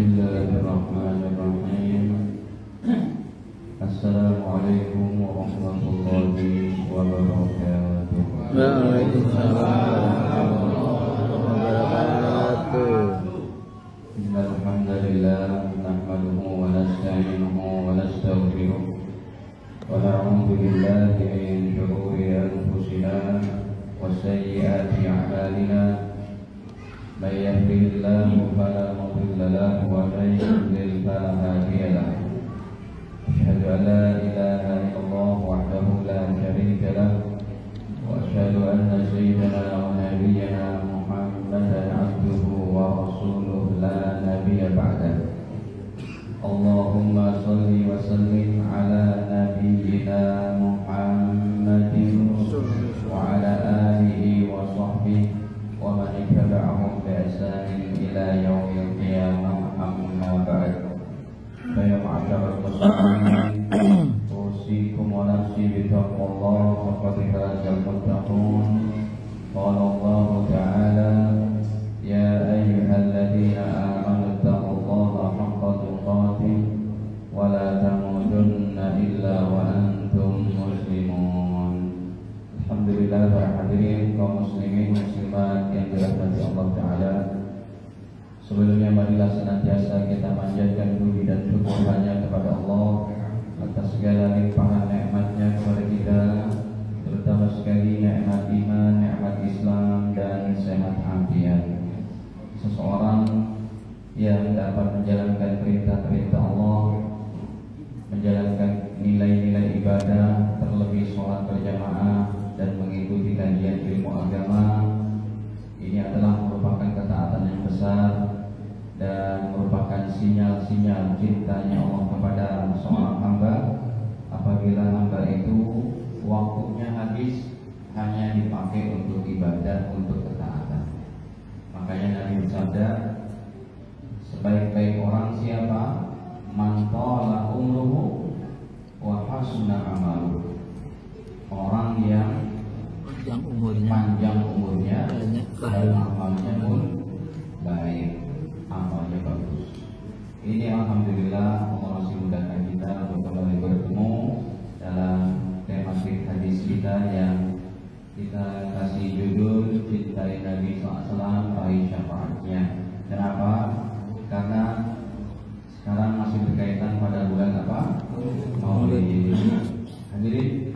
Bismillahirrahmanirrahim. Assalamualaikum warahmatullahi wabarakatuh. Waalaikumsalam warahmatullahi wabarakatuh. Innal hamdalillah nahmaduhu wa nasta'inuhu wa nastaghfiruh wa na'udzu billahi min shururi anfusina wa sayyiati a'malina. Man yahdihillahu fala mudilla lahu wa man yudlil fala hadiya lahu. Asyhadu an la ilaha illallah wahdahu la syarika lahu wa asyhadu anna sayyidana wa nabiyyana Muhammadan abduhu wa rasuluhu la nabiyya ba'dahu. Allahumma shalli wa sallim ala nabiyyina Muhammadin wa ala alihi wa sahbihi wa man ittaba'ahum bi ihsanin ila yaumil qiyamah, amma ba'd. Fa ya ma'asyiral muslimin, usikum wa nafsi bi taqwallah faqad fazal muttaqun. Qala Allah ta'ala, ya ayyuhalladzina amanu taqullaha haqqa tuqatih wa la tamutunna illa wa antum muslimun. Alhamdulillah para hadirin kaum muslimin muslimat yang dirahmati Allah Ta'ala. Sebelumnya marilah senantiasa kita manjatkan puji dan syukur hanya kepada Allah atas segala limpahan nikmatnya kepada kita, terutama sekali nikmat iman, nikmat Islam dan sehat afiat. Seseorang yang dapat menjalankan perintah-perintah Allah, menjalankan nilai-nilai ibadah, terlebih sholat berjamaah dan mengikuti kajian ilmu agama, ini adalah merupakan ketaatan yang besar dan merupakan sinyal-sinyal cintanya Allah kepada seorang hamba. Apabila hamba itu waktunya habis hanya dipakai untuk ibadah, untuk ketaatan. Makanya Nabi bersabda, sebaik-baik orang siapa? Man tala umruhu wa hasuna amaluhu. Orang yang panjang umurnya dan amalnya pun baik, amalnya bagus. Ini alhamdulillah Allah masih mudahkan kita untuk kembali bertemu dalam tema hadis kita yang kita kasih judul Cintai Nabi SAW, Raih Syafaatnya. Kenapa? Karena sekarang masih berkaitan pada bulan apa? Maulid. Hadirin,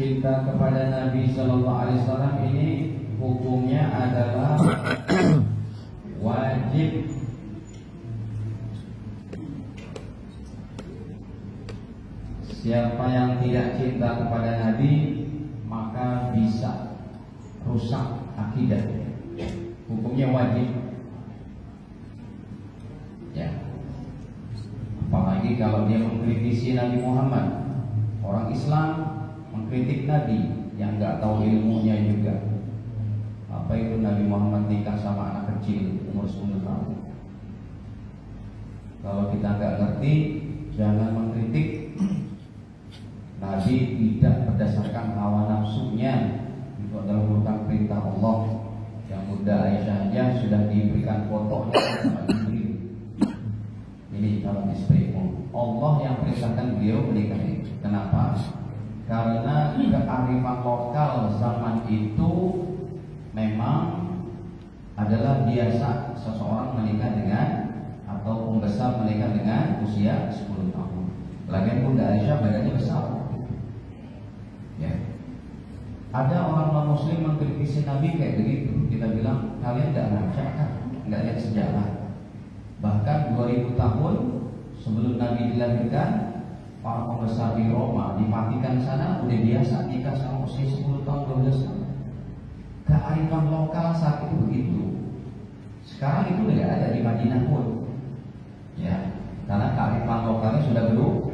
cinta kepada Nabi Sallallahu Alaihi Wasallam ini hukumnya adalah wajib. Siapa yang tidak cinta kepada Nabi maka bisa rusak akidah. Hukumnya wajib. Ya. Apalagi kalau dia mengkritisi Nabi Muhammad. Orang Islam mengkritik Nabi yang nggak tahu ilmunya juga. Apa itu Nabi Muhammad nikah sama anak kecil umur 10 tahun? Kalau kita nggak ngerti, jangan mengkritik. Nabi tidak berdasarkan hawa nafsunya. Itu adalah merupakan perintah Allah. Yang Bunda Aisyah aja sudah diberikan fotonya sama Jibril. Ini calon istrimu. Allah yang perintahkan beliau menikahi. Kenapa? Karena kearifan lokal zaman itu memang adalah biasa seseorang menikah dengan atau pembesar menikah dengan usia 10 tahun. Lagian Bunda Aisyah badannya besar. Ya. Ada orang non muslim mengkritisi Nabi kayak begitu. Kita bilang kalian tidak ngaca kan, nggak lihat sejarah. Bahkan 2000 tahun sebelum Nabi dilahirkan, para pembesar di Roma dimatikan sana udah biasa nikah sama usia 10 tahun 12 tahun. Kearifan lokal saat itu begitu. Sekarang itu tidak ada di Madinah pun. Ya, karena kearifan lokalnya sudah berubah.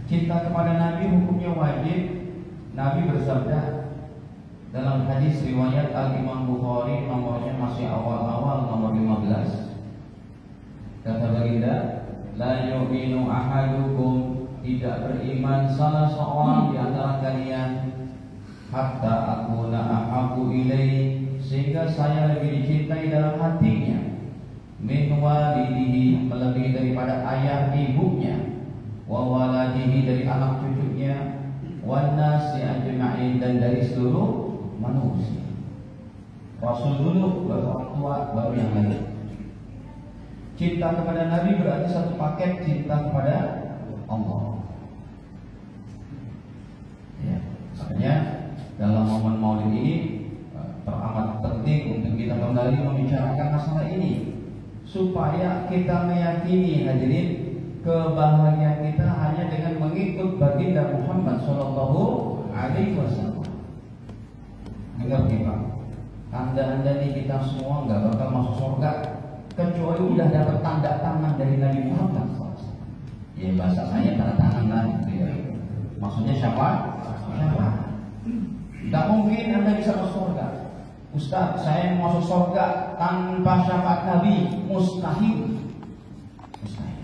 Cinta kepada Nabi hukumnya wajib. Nabi bersabda dalam hadis riwayat Al-Imam Bukhari, nomornya masih awal-awal, nomor 15. Kata baginda, la yu'minu ahadukum, tidak beriman beriman salah seorang di antara kalian hatta akuna ahabbu ilaihi, sehingga saya lebih dicintai dalam hatinya, min walidihi, melebihi daripada ayah ibunya, wa waladihi, dari anak cucunya, wan nasi ajma'in, dan dari seluruh manusia. Rasul dulu, baru orang tua, baru yang lain. Cinta kepada Nabi berarti satu paket cinta kepada Allah. Ya, makanya dalam momen Maulid ini teramat penting untuk kita kembali membicarakan masalah ini, supaya kita meyakini, hadirin, kebahagiaan kita hanya dengan mengikut baginda Muhammad Sallallahu Alaihi Wasallam. Mengerti Pak? Anda nih, kita semua nggak bakal masuk surga kecuali udah dapat tanda tangan dari Nabi Muhammad SAW. Ya bahasa saya tanda tangan lah, ya. Maksudnya siapa? Tidak mungkin Anda bisa masuk surga. Ustaz, saya mau masuk surga tanpa syafaat Nabi, mustahil. Mustahil.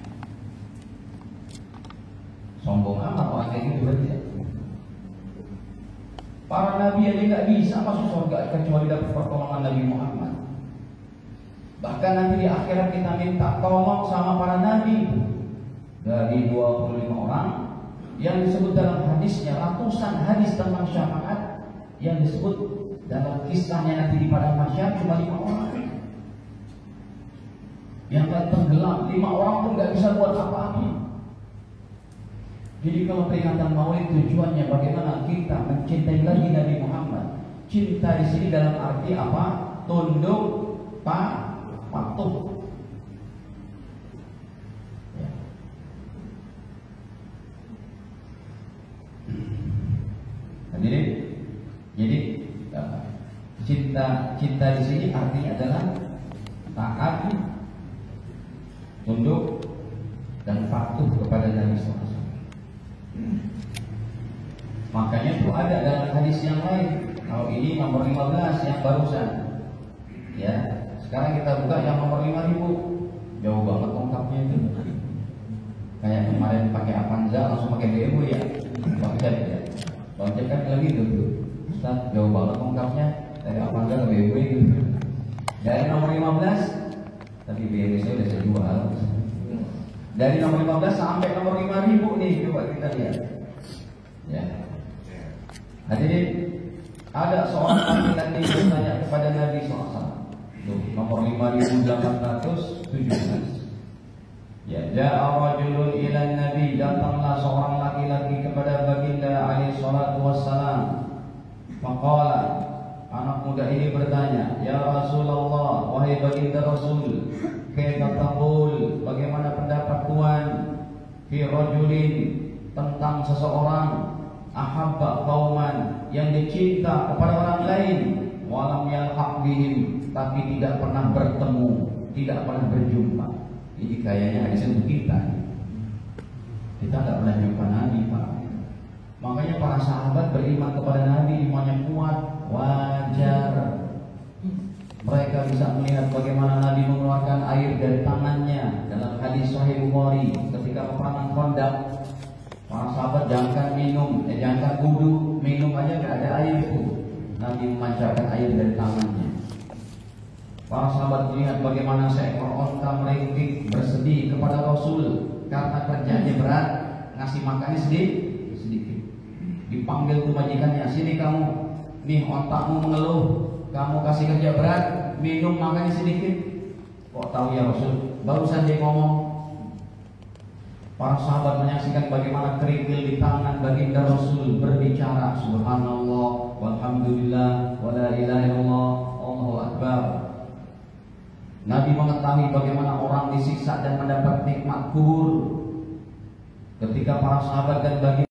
Sombong amat orang kayak gitu berarti. Para nabi aja nggak bisa masuk surga kecuali dapat pertolongan Nabi Muhammad. Bahkan nanti di akhirat kita minta tolong sama para nabi. Dari 25 orang yang disebut dalam hadisnya, ratusan hadis tentang syafaat, yang disebut dalam kisahnya nanti di padang mahsyar cuma 5 orang. Yang akan tenggelam, 5 orang pun nggak bisa buat apa-apa. Jadi kalau peringatan Maulid tujuannya bagaimana kita mencintai lagi Nabi Muhammad. Cinta di sini dalam arti apa? Tunduk, patuh. Ya. Jadi cinta di sini artinya adalah taat, tunduk, dan patuh kepada Nabi SAW. Makanya itu ada dalam hadis yang lain. Kalau ini nomor 15 yang barusan, ya. Sekarang kita buka yang nomor 5000. Jauh banget lengkapnya itu. Kayak kemarin pakai Avanza langsung pakai BMW ya. Bang Cep ya. Bang Cep kan lagi gitu. Ustaz, jauh banget lengkapnya dari Avanza ke BMW gitu. Dari nomor 15, tapi BMW saya udah saya jual. Dari nomor 15 sampai nomor 5000 nih, coba kita lihat. Ya. Hadirin, ada seorang laki-laki bertanya kepada Nabi SAW. Nomor 5817. Ya, ja'a rajulun ila Nabi, datanglah seorang laki-laki kepada baginda alaihi salatu wassalam. Maqala, anak muda ini bertanya, ya Rasulullah, wahai baginda Rasul, kaifa taqul, bagaimana pendapat Tuhan fi rajulin, tentang seseorang ahabba qauman, yang dicinta kepada orang lain, walam yalhaq bihim, tapi tidak pernah bertemu, tidak pernah berjumpa. Ini kayaknya hadis untuk kita. Kita tidak pernah jumpa Nabi, Pak. Makanya para sahabat beriman kepada Nabi, imannya kuat, wajar. Mereka bisa melihat bagaimana Nabi mengeluarkan air dari tangannya dalam hadis Sahih Bukhari ketika peperangan Khandaq. Para sahabat jangankan minum, jangankan wudu, minum aja nggak ada air itu. Nabi memancarkan air dari tangannya. Para sahabat melihat bagaimana seekor onta merintih bersedih kepada Rasul karena kerjanya berat, ngasih makannya sedikit. Dipanggil tuh majikannya, sini kamu, nih ontamu mengeluh, kamu kasih kerja berat, minum makannya sedikit. Kok tahu ya Rasul? Barusan dia ngomong. Para sahabat menyaksikan bagaimana kerikil di tangan baginda Rasul berbicara, subhanallah, walhamdulillah, wala ilaha illallah, Allahu akbar. Nabi mengetahui bagaimana orang disiksa dan mendapat nikmat kubur. Ketika para sahabat dan baginda